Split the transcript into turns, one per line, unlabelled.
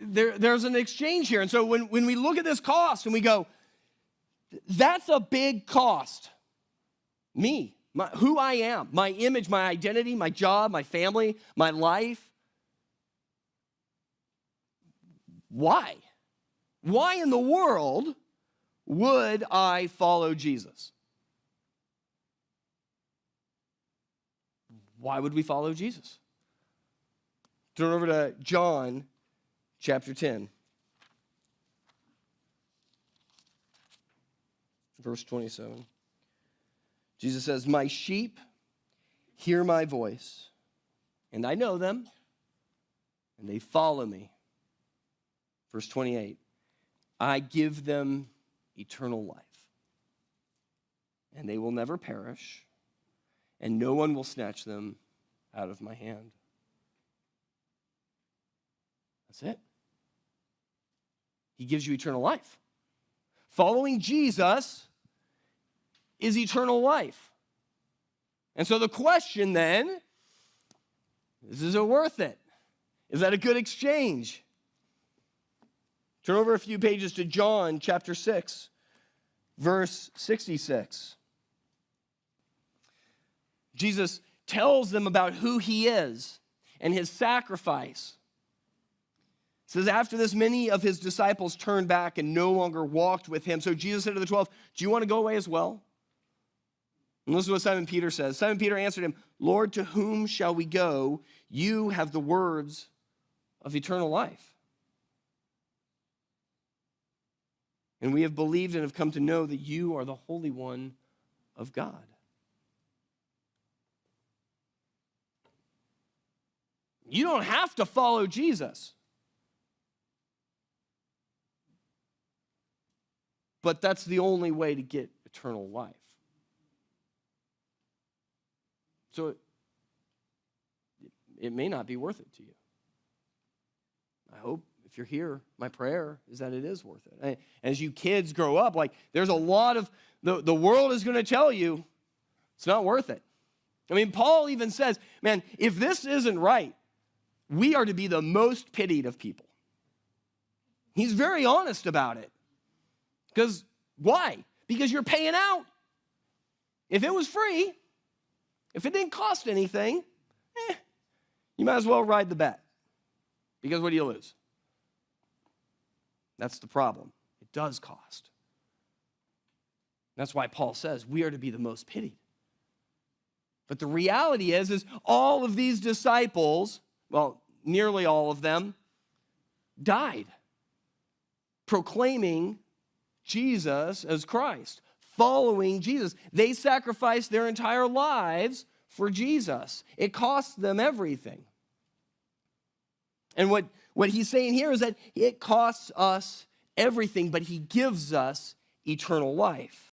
there's an exchange here. And so when we look at this cost and we go, that's a big cost. Me, who I am, my image, my identity, my job, my family, my life. Why? Why in the world would I follow Jesus? Why would we follow Jesus? Turn over to John chapter 10, verse 27. Jesus says, my sheep hear my voice, and I know them, and they follow me. Verse 28, I give them eternal life, and they will never perish, and no one will snatch them out of my hand. That's it. He gives you eternal life. Following Jesus is eternal life. And so the question then is it worth it? Is that a good exchange? Turn over a few pages to John chapter 6, verse 66. Jesus tells them about who he is and his sacrifice. It says, after this, many of his disciples turned back and no longer walked with him. So Jesus said to the 12, do you want to go away as well? And listen to what Simon Peter says. Simon Peter answered him, Lord, to whom shall we go? You have the words of eternal life. And we have believed and have come to know that you are the Holy One of God. You don't have to follow Jesus. But that's the only way to get eternal life. So it may not be worth it to you. I hope if you're here, my prayer is that it is worth it. As you kids grow up, there's a lot of, the world is going to tell you it's not worth it. I mean, Paul even says, man, if this isn't right, we are to be the most pitied of people. He's very honest about it. Because why? Because you're paying out. If it was free, if it didn't cost anything, you might as well ride the bet. Because what do you lose? That's the problem. It does cost. That's why Paul says we are to be the most pitied. But the reality is all of these disciples, well, nearly all of them, died proclaiming Jesus as Christ, following Jesus. They sacrificed their entire lives for Jesus. It cost them everything. And what he's saying here is that it costs us everything, but he gives us eternal life.